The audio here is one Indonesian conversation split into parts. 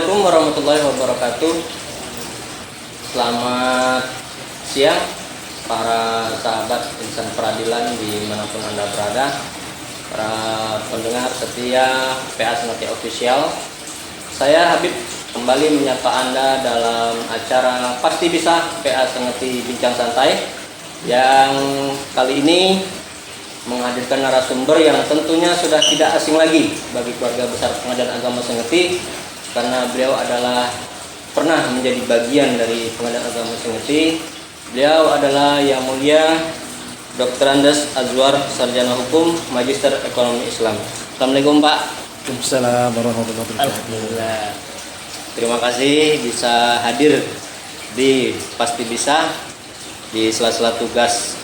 Assalamualaikum warahmatullahi wabarakatuh. Selamat siang para sahabat insan peradilan dimanapun Anda berada, para pendengar setia PA Sengeti Official. Saya Habib kembali menyapa Anda dalam acara Pasti Bisa PA Sengeti Bincang Santai, yang kali ini menghadirkan narasumber yang tentunya sudah tidak asing lagi bagi keluarga besar Pengadilan Agama Sengeti, karena beliau adalah pernah menjadi bagian dari Pengadilan Agama Sengeti. Beliau adalah Yang Mulia Dr. Andes Azwar, Sarjana Hukum, Magister Ekonomi Islam. Assalamualaikum Pak. Waalaikumsalam warahmatullahi wabarakatuh. Alhamdulillah. Terima kasih bisa hadir di Pasti Bisa di sela-sela tugas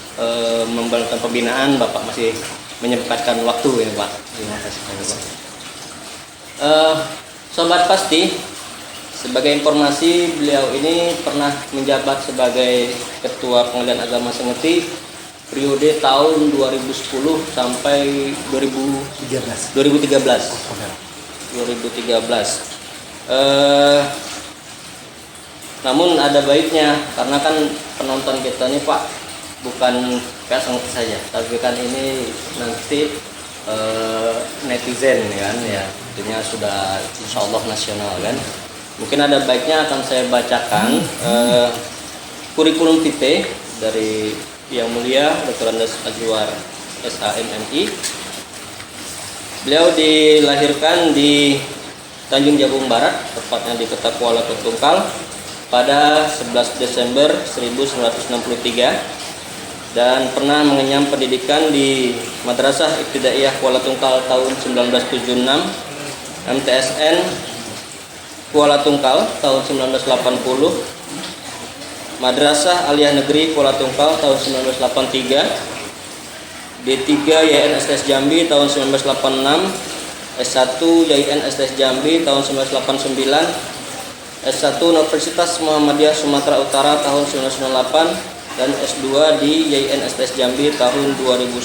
membantu pembinaan. Bapak masih menyempatkan waktu ya Pak. Terima kasih Pak. Sobat Pasti, sebagai informasi, beliau ini pernah menjabat sebagai Ketua Pengadilan Agama Sengeti periode tahun 2010 sampai 2013. Namun ada baiknya, karena kan penonton kita nih Pak bukan PA Sengeti saja, tapi kan ini nanti netizen kan ya, tentunya sudah insya Allah nasional kan. Mungkin ada baiknya akan saya bacakan kurikulum vitae dari Yang Mulia Dr. Andes Azwar SAMMI. Beliau dilahirkan di Tanjung Jabung Barat, tepatnya di Kota Kuala Tungkal pada 11 Desember 1963, dan pernah mengenyam pendidikan di Madrasah Ibtidaiyah Kuala Tungkal tahun 1976, MTSN Kuala Tungkal tahun 1980, Madrasah Aliyah Negeri Kuala Tungkal tahun 1983, D3 YN STS Jambi tahun 1986, S1 YN STS Jambi tahun 1989, S1 Universitas Muhammadiyah Sumatera Utara tahun 1998, dan S2 di YN STS Jambi tahun 2010.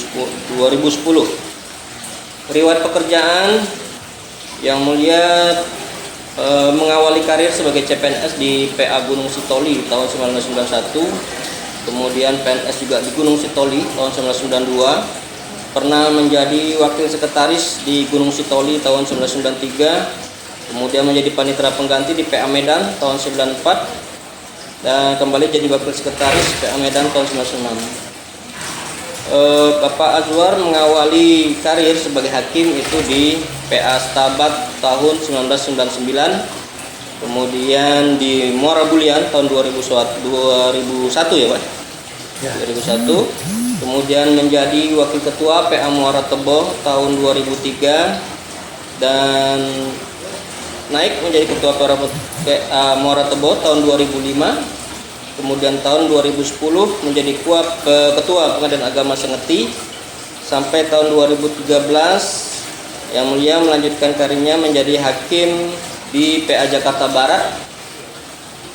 Riwayat pekerjaan Yang Mulia mengawali karir sebagai CPNS di PA Gunung Sitoli tahun 1991, kemudian PNS juga di Gunung Sitoli tahun 1992, pernah menjadi wakil sekretaris di Gunung Sitoli tahun 1993, kemudian menjadi panitera pengganti di PA Medan tahun 1994, dan kembali jadi wakil sekretaris PA Medan tahun 1996. Bapak Azwar mengawali karir sebagai hakim itu di PA Stabat tahun 1999, kemudian di Muara Bulian tahun 2001 ya Pak? Ya. 2001, kemudian menjadi wakil ketua PA Muara Tebo tahun 2003, dan naik menjadi ketua PA Muara Tebo tahun 2005. Kemudian tahun 2010 menjadi ketua Pengadilan Agama Sengeti sampai tahun 2013 Yang Mulia melanjutkan karirnya menjadi hakim di PA Jakarta Barat,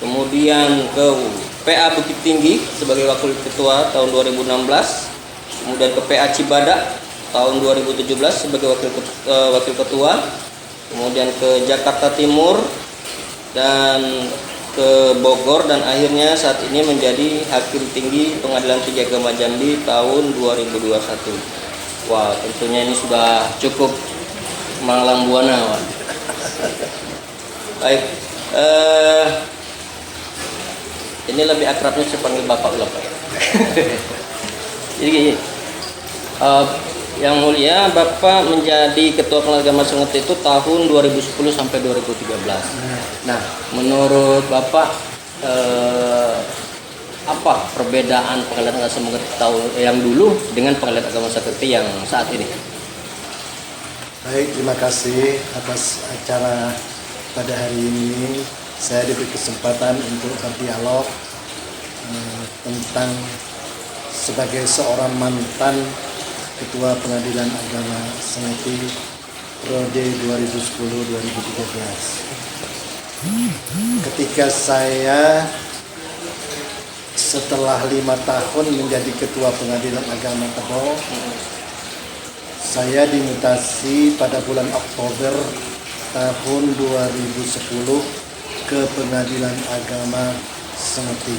kemudian ke PA Bukit Tinggi sebagai wakil ketua tahun 2016, kemudian ke PA Cibadak tahun 2017 sebagai wakil ketua, kemudian ke Jakarta Timur dan ke Bogor, dan akhirnya saat ini menjadi Hakim Tinggi Pengadilan Tinggi Agama Jambi tahun 2021. Wah, tentunya ini sudah cukup malang buana, Pak. Baik, ini lebih akrabnya saya panggil Bapak lah, Pak. Jadi gini, Yang Mulia, Bapak menjadi Ketua Pengadilan Agama Sengeti itu tahun 2010 sampai 2013. Nah, menurut Bapak apa perbedaan Pengadilan Agama Sengeti tahun yang dulu dengan Pengadilan Agama Sengeti yang saat ini? Baik, terima kasih atas acara pada hari ini. Saya diberi kesempatan untuk berdialog tentang sebagai seorang mantan Ketua Pengadilan Agama Sengeti periode 2010-2013. Ketika saya setelah 5 tahun menjadi Ketua Pengadilan Agama Tebo, saya dimutasi pada bulan Oktober tahun 2010 ke Pengadilan Agama Sengeti.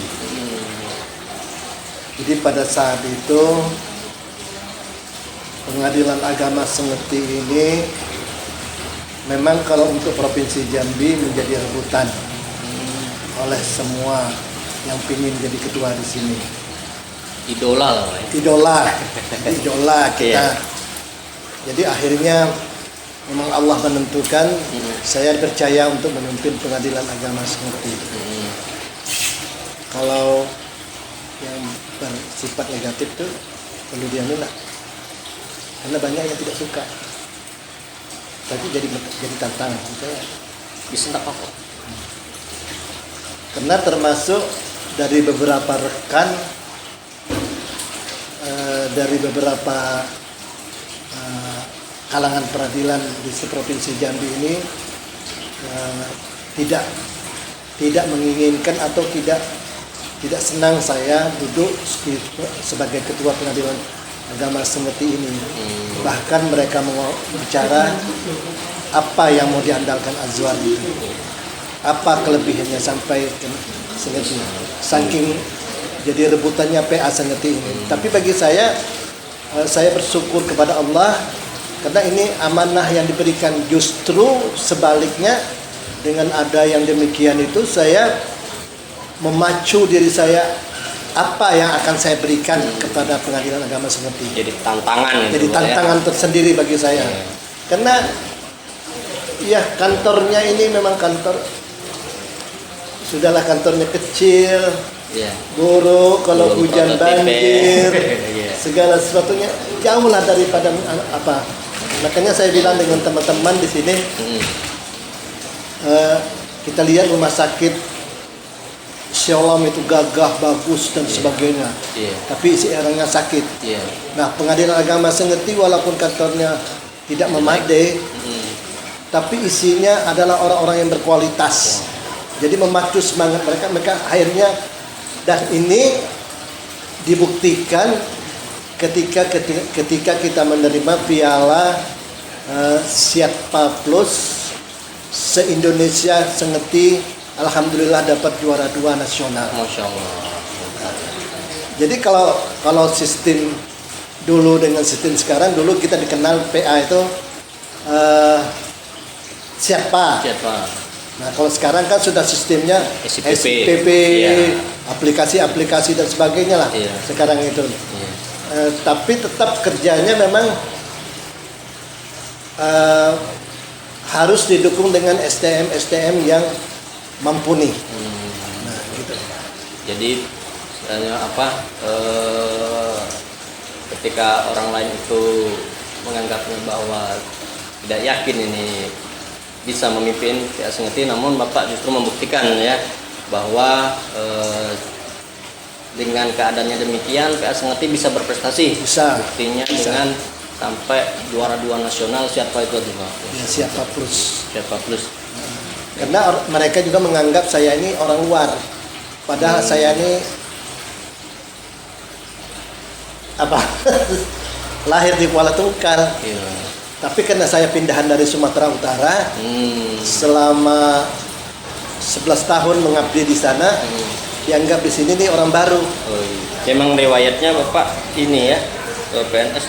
Jadi pada saat itu Pengadilan Agama Sengeti ini memang kalau untuk Provinsi Jambi menjadi rebutan oleh semua yang ingin jadi ketua di sini. Idola lah, Pak. Idola kita. Iya. Jadi akhirnya memang Allah menentukan saya percaya untuk memimpin Pengadilan Agama Sengeti. Kalau yang bersifat negatif tuh perlu diambil lah, karena banyak yang tidak suka. Tapi jadi tantangan saya. Bisa tak apa? Karena termasuk dari beberapa rekan dari beberapa kalangan peradilan di Provinsi Jambi ini tidak menginginkan atau tidak senang saya duduk sebagai ketua Pengadilan Agama Sengeti ini. Bahkan mereka mau bicara apa yang mau diandalkan Azwar itu, apa kelebihannya sampai ke Sengeti, saking jadi rebutannya PA Sengeti ini. Tapi bagi saya bersyukur kepada Allah karena ini amanah yang diberikan. Justru sebaliknya, dengan ada yang demikian itu saya memacu diri saya, apa yang akan saya berikan kepada Pengadilan Agama Sengeti. Jadi tantangan. Jadi tantangan tersendiri bagi saya. Karena ya kantornya ini memang kantor, sudahlah kantornya kecil, buruk, kalau hujan banjir, segala sesuatunya jauh lah daripada apa. Makanya saya bilang dengan teman-teman di sini, kita lihat rumah sakit Shalom itu gagah, bagus dan sebagainya. Tapi isi orangnya sakit. Nah, Pengadilan Agama Sengeti walaupun kantornya tidak memadai, tapi isinya adalah orang-orang yang berkualitas. Jadi memacu semangat mereka akhirnya, dan ini dibuktikan ketika kita menerima piala Siapa Plus se-Indonesia Sengeti. Alhamdulillah dapat juara 2 nasional. Masya Allah. Jadi kalau sistem dulu dengan sistem sekarang, dulu kita dikenal PA itu siapa. Nah kalau sekarang kan sudah sistemnya SIPP, aplikasi-aplikasi dan sebagainya lah. Sekarang itu. Tapi tetap kerjanya memang harus didukung dengan SDM yang mumpuni. Nah, gitu. Jadi ketika orang lain itu menganggapnya bahwa tidak yakin ini bisa memimpin PA Sengeti, namun Bapak justru membuktikan ya bahwa dengan keadaannya demikian PA Sengeti bisa berprestasi. Bisa. Buktinya dengan sampai juara 2 nasional. Siapa itu juga? Ya, Siapa Plus. Karena mereka juga menganggap saya ini orang luar, padahal saya ini lahir di Kuala Tungkal. Tapi karena saya pindahan dari Sumatera Utara, selama 11 tahun mengabdi di sana, dianggap di sini nih orang baru. Memang riwayatnya Bapak ini ya, PNS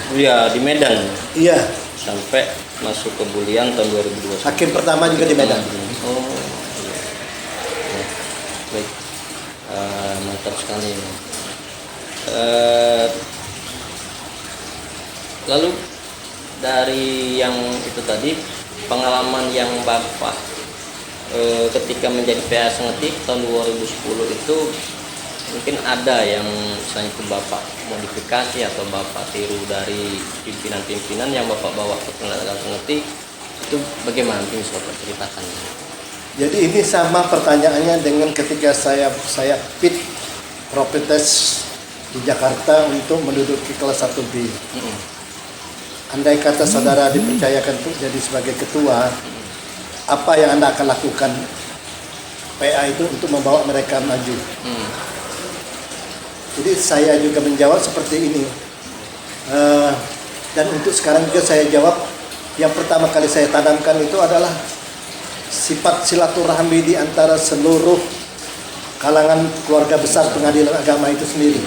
di Medan. Iya. Sampai masuk ke Bulian tahun 2021. Hakim pertama juga di Medan. Baik, mantap sekali. Lalu dari yang itu tadi, pengalaman yang Bapak ketika menjadi PA Sengeti tahun 2010 itu, mungkin ada yang misalnya itu Bapak modifikasi atau Bapak tiru dari pimpinan-pimpinan yang Bapak bawa ke Pengadilan Sengeti, itu bagaimana? Mungkin Bapak ceritakan. Jadi ini sama pertanyaannya dengan ketika saya fit Propetes di Jakarta untuk menduduki kelas 1B. Andai kata saudara dipercayakan untuk jadi sebagai ketua, apa yang Anda akan lakukan PA itu untuk membawa mereka maju? Jadi saya juga menjawab seperti ini. Dan untuk sekarang juga saya jawab, yang pertama kali saya tanamkan itu adalah sifat silaturahmi di antara seluruh kalangan keluarga besar pengadilan agama itu sendiri.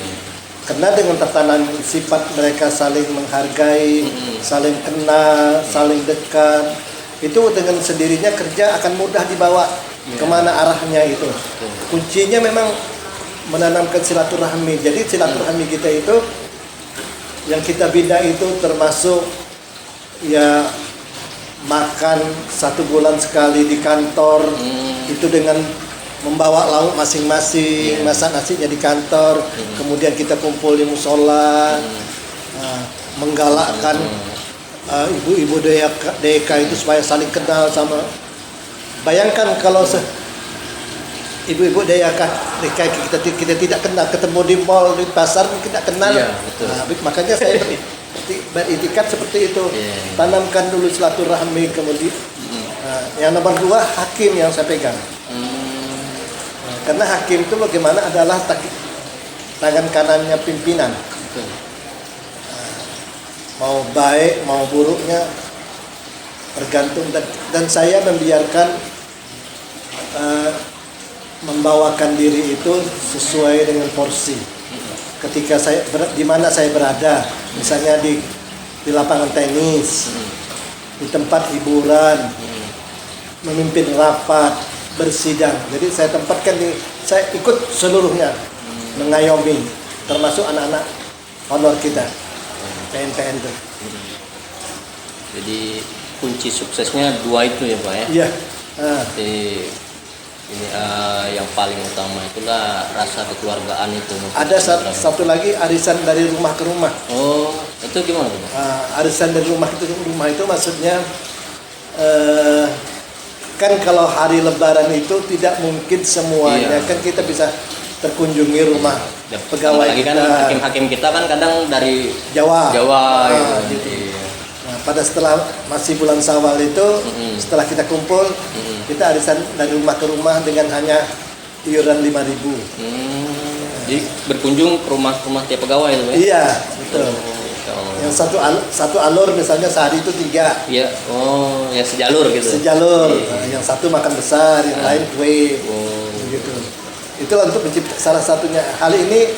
Karena dengan tertanam sifat mereka saling menghargai, saling kenal, saling dekat, itu dengan sendirinya kerja akan mudah dibawa kemana arahnya itu. Kuncinya memang menanamkan silaturahmi. Jadi silaturahmi kita itu yang kita bina itu termasuk ya makan 1 bulan sekali di kantor, itu dengan membawa lauk masing-masing, masak nasinya di kantor, kemudian kita kumpul di musola, menggalakkan ibu-ibu DK itu supaya saling kenal sama. Bayangkan kalau ibu-ibu DK kita tidak kenal, ketemu di mall, di pasar kita kenal. Iya, betul. Makanya saya beritikat seperti itu. Tanamkan dulu silaturahmi, kemudian yang nomor 2 hakim yang saya pegang. Karena hakim itu bagaimana adalah tangan kanannya pimpinan. Mau baik mau buruknya tergantung, dan saya membiarkan membawakan diri itu sesuai dengan porsi. Ketika saya di mana saya berada, misalnya di lapangan tenis, di tempat hiburan, memimpin rapat, bersidang. Jadi saya tempatkan saya ikut seluruhnya, mengayomi, termasuk anak-anak honor kita, PNPN itu. Jadi kunci suksesnya 2 itu ya Pak ya? Iya. Jadi ini yang paling utama itulah rasa kekeluargaan itu. Ada satu lagi, arisan dari rumah ke rumah. Oh, itu gimana Pak? Arisan dari rumah itu maksudnya kan kalau hari Lebaran itu tidak mungkin semuanya, kan kita bisa terkunjungi rumah pegawai lagi kan kita. Hakim-hakim kita kan kadang dari Jawa gitu. Iya. Nah, pada setelah masih bulan Syawal itu, setelah kita kumpul, kita arisan dari rumah ke rumah dengan hanya iuran 5.000. Jadi berkunjung ke rumah tiap pegawai itu ya? Iya, betul. Yang satu alur misalnya sehari itu 3. Iya. Oh, ya sejalur gitu. Sejalur. Nah, yang satu makan besar, yang lain kue. Gitu. Itulah untuk menciptakan salah satunya. Hal ini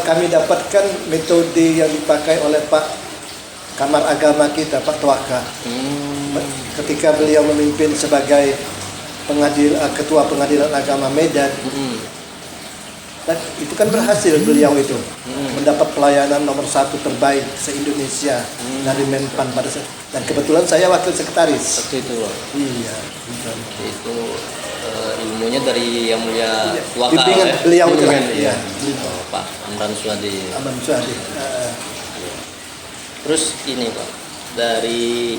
kami dapatkan metode yang dipakai oleh Pak Kamar Agama kita, Pak Tuaka. Ketika beliau memimpin sebagai ketua pengadilan agama Medan. Dan itu kan berhasil beliau itu mendapat pelayanan nomor 1 terbaik se-Indonesia dari Menpan pada saat. Dan kebetulan saya wakil sekretaris. Waktu itu loh. Iya. Itu ilmunya dari yang mulia Tuaka Bimbingan ya? beliau itu. Iya. Iya. Pak Amran Suadi. Amran Suadi. Terus ini Pak, dari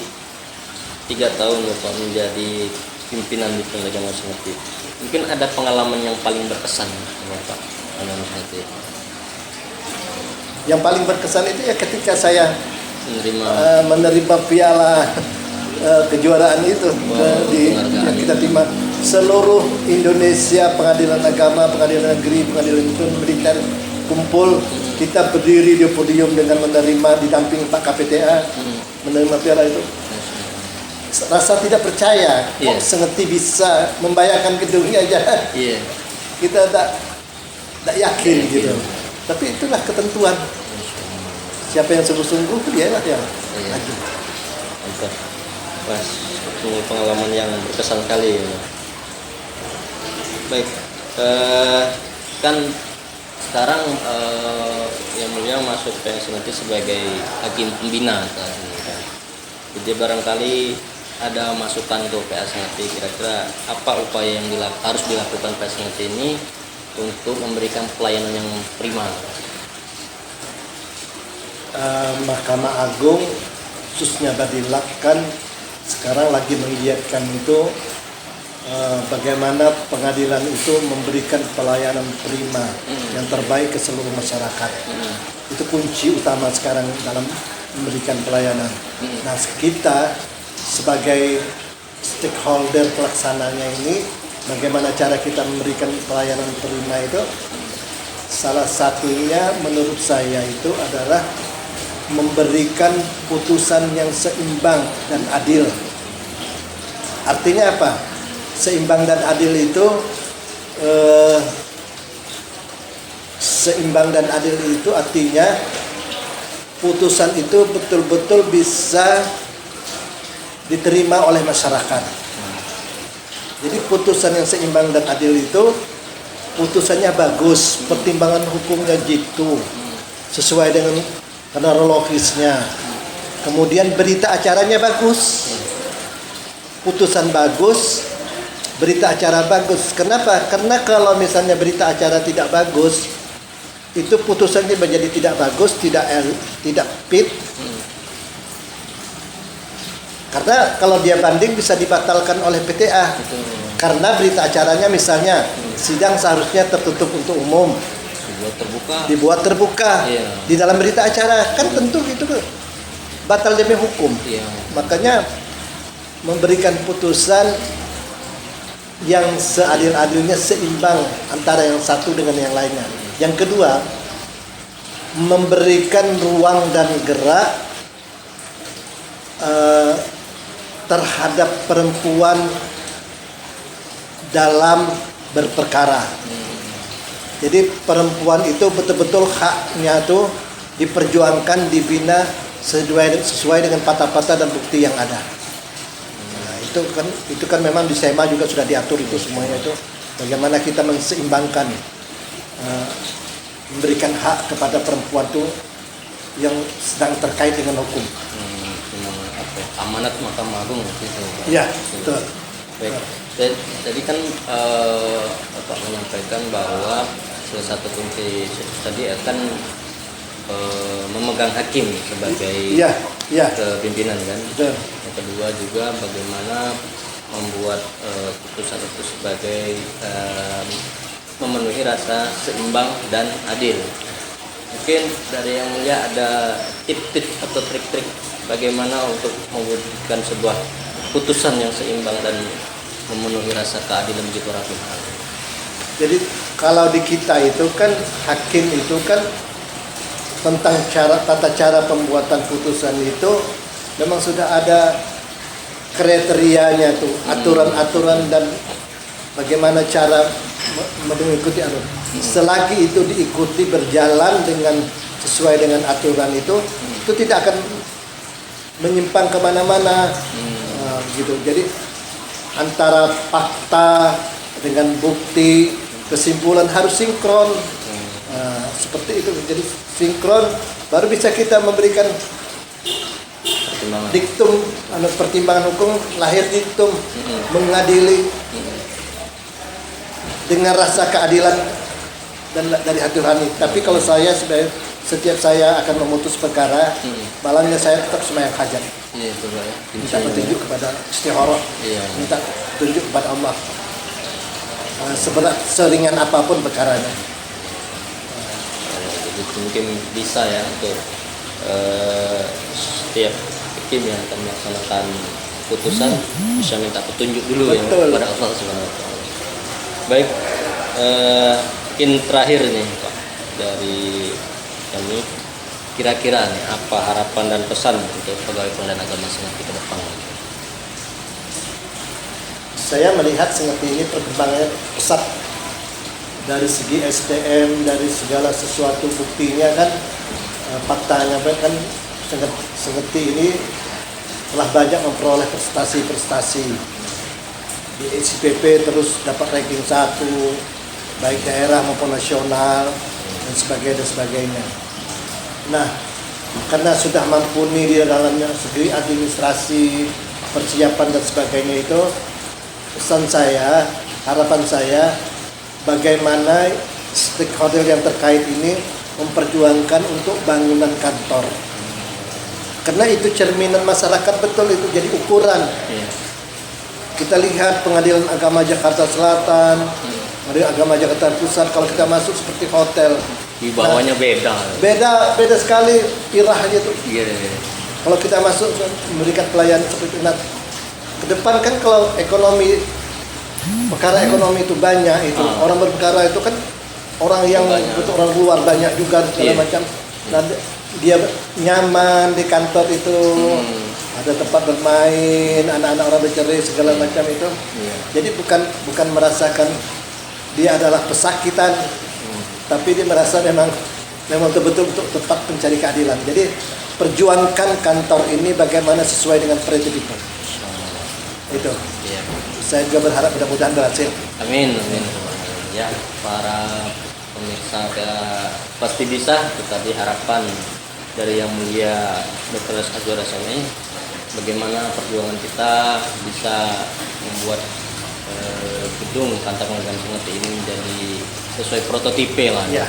3 tahun Bapak menjadi pimpinan di Pengadilan Agama, mungkin ada pengalaman yang paling berkesan Bapak? Yang paling berkesan itu ya ketika saya menerima piala kejuaraan itu, yang kita terima seluruh Indonesia, pengadilan agama, pengadilan negeri, pengadilan militer kumpul, kita berdiri di podium dengan menerima, didamping Pak KPTA, menerima piala itu. Rasa tidak percaya, kok sengeti bisa membayangkan gedungnya aja. Kita tidak yakin gitu. Tapi itulah ketentuan. Siapa yang sungguh-sungguh, dialah yang maju. Mantap. Mas, ini pengalaman yang berkesan kali ya. Baik, kan sekarang yang mulia masuk PNS nanti sebagai hakim pembina tadi kan. Jadi barangkali ada masukan ke PS nanti, kira-kira apa upaya yang harus dilakukan PS nanti ini untuk memberikan pelayanan yang prima. Mahkamah Agung khususnya Badilak kan sekarang lagi menggiatkan itu bagaimana pengadilan itu memberikan pelayanan prima yang terbaik ke seluruh masyarakat. Itu kunci utama sekarang dalam memberikan pelayanan. Nah, kita sebagai stakeholder pelaksananya ini, bagaimana cara kita memberikan pelayanan prima itu, salah satunya menurut saya itu adalah memberikan putusan yang seimbang dan adil. Artinya apa? Seimbang dan adil itu eh, seimbang dan adil itu artinya putusan itu betul-betul bisa diterima oleh masyarakat. Jadi putusan yang seimbang dan adil itu putusannya bagus, pertimbangan hukumnya jitu, sesuai dengan kronologisnya. Kemudian berita acaranya bagus, putusan bagus, berita acara bagus. Kenapa? Karena kalau misalnya berita acara tidak bagus, itu putusannya menjadi tidak bagus, tidak fit. Karena kalau dia banding bisa dibatalkan oleh PTA. Karena berita acaranya misalnya sidang seharusnya tertutup untuk umum, dibuat terbuka. Iya. Di dalam berita acara kan tentu itu batal demi hukum. Iya. Makanya memberikan putusan yang seadil-adilnya, seimbang antara yang satu dengan yang lainnya. Yang kedua, memberikan ruang dan gerak terhadap perempuan dalam berperkara. Jadi perempuan itu betul-betul haknya tuh diperjuangkan, dibina sesuai dengan patah-patah dan bukti yang ada. Nah, itu kan memang di SEMA juga sudah diatur itu semuanya itu. Bagaimana kita menseimbangkan, memberikan hak kepada perempuan tuh yang sedang terkait dengan hukum. Amanat Mahkamah Agung gitu. Iya, betul. Baik. Tadi kan Bapak menyampaikan bahwa salah satu kunci tadi akan memegang hakim sebagai kepimpinan kan. Betul. Yang kedua juga bagaimana membuat putusan itu sebagai memenuhi rasa seimbang dan adil. Mungkin dari Yang Mulia ada tips-tips atau trik-trik bagaimana untuk mewujudkan sebuah putusan yang seimbang dan memenuhi rasa keadilan bagi para pihak. Jadi kalau di kita itu kan hakim itu kan tentang tata cara pembuatan putusan itu memang sudah ada kriterianya tuh, aturan-aturan dan bagaimana cara mengikuti aturan. Selagi itu diikuti berjalan dengan sesuai dengan aturan itu tidak akan menyimpang kemana-mana. Gitu. Jadi antara fakta dengan bukti, kesimpulan harus sinkron. Seperti itu. Jadi sinkron baru bisa kita memberikan diktum, pertimbangan hukum, lahir diktum, mengadili dengan rasa keadilan dan dari hati nurani. Tapi kalau saya setiap saya akan memutus perkara, malamnya saya tetap sembahyang hajat. Iya, betul ya. Minta petunjuk kepada istikharah. Iya. Minta petunjuk kepada Allah. Seringan apapun perkaranya. Jadi mungkin bisa ya untuk setiap hakim yang akan melaksanakan putusan bisa minta petunjuk dulu. Betul. Ya kepada Allah Subhanahu wa taala. Baik, mungkin terakhir nih Pak dari kami, kira-kira nih apa harapan dan pesan untuk pegawai pengadilan agama Sengerti ke depan? Saya melihat Sengerti ini perkembangannya pesat dari segi SDM, dari segala sesuatu buktinya kan, faktanya kan Sengerti ini telah banyak memperoleh prestasi-prestasi di SIPP, terus dapat ranking 1 baik daerah maupun nasional dan sebagainya. Nah, karena sudah mumpuni di dalamnya segi administrasi, persiapan dan sebagainya itu, pesan saya, harapan saya, bagaimana stakeholder yang terkait ini memperjuangkan untuk bangunan kantor. Karena itu cerminan masyarakat, betul, itu jadi ukuran. Kita lihat Pengadilan Agama Jakarta Selatan, Pengadilan Agama Jakarta Pusat, kalau kita masuk seperti hotel. Di bawahnya beda sekali irahnya tuh. Kalau kita masuk memberikan pelayanan seperti itu, ke depan kan kalau ekonomi, perkara ekonomi itu banyak itu, orang berperkara itu kan orang yang betul orang luar banyak juga segala macam. Nah, dia nyaman di kantor itu, ada tempat bermain, anak-anak orang bercerai segala macam itu. Iya. Jadi bukan merasakan dia adalah pesakitan, tapi dia merasa memang betul-betul untuk tempat pencari keadilan. Jadi perjuangkan kantor ini bagaimana sesuai dengan prinsip itu. Itu. Iya. Saya juga berharap mudah-mudahan berhasil. Amin, amin. Ya, para pemirsa pasti bisa. Kita diharapkan dari Yang Mulia Dr. Azwar Syam'i, bagaimana perjuangan kita bisa membuat gedung kantor pengadilan Sungai ini menjadi sesuai prototipe lah. Ya.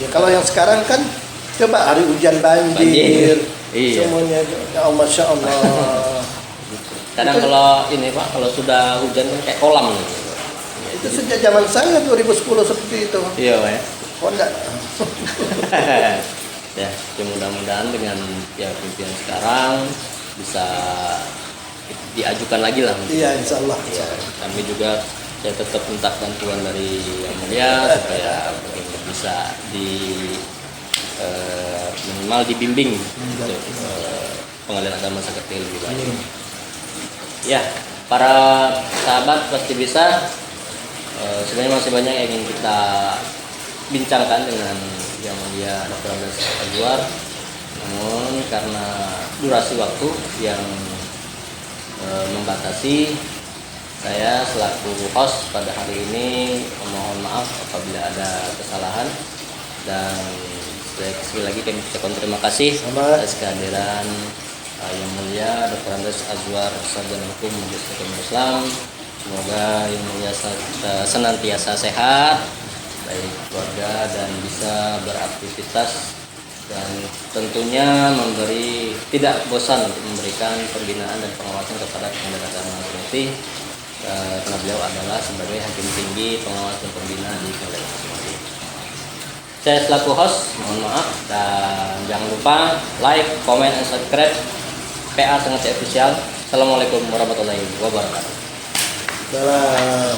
Ya kalau yang sekarang kan coba hari hujan banjir. Iya. Semuanya oh, Masya Allah. Kadang Itu- kalau ini Pak, kalau sudah hujan kan kayak kolam gitu. Itu sejak zaman saya 2010 seperti itu. Iya, Pak ya. Oh enggak. Ya, mudah-mudahan dengan ya pimpinan sekarang bisa diajukan lagi lah. Iya, insya Allah. Ya, kami juga saya tetap minta bantuan dari Yang Mulia supaya bagaimana bisa minimal dibimbing untuk pengadilan agama Saketi lebih baik. Ya, para sahabat pasti bisa. Sebenarnya masih banyak yang ingin kita bincangkan dengan Yang Mulia Dr. Andes Azwar, namun karena durasi waktu yang membatasi, saya selaku host pada hari ini mohon maaf apabila ada kesalahan, dan sekali lagi kami ucapkan terima kasih Sama. atas kehadiran Yang Mulia Dr. Andes Azwar, Sarjana Hukum Majelis Ulama Islam. Semoga Yang Mulia senantiasa sehat, baik keluarga, dan bisa beraktivitas, dan tentunya tidak bosan untuk memberikan pembinaan dan pengawasan kepada pengadilan agama Sungai, karena beliau adalah sebagai hakim tinggi pengawas dan pembina di pengadilan Sungai. Saya selaku host mohon maaf, dan jangan lupa like, comment, dan subscribe PA Sungai Official. Assalamualaikum warahmatullahi wabarakatuh. Dalam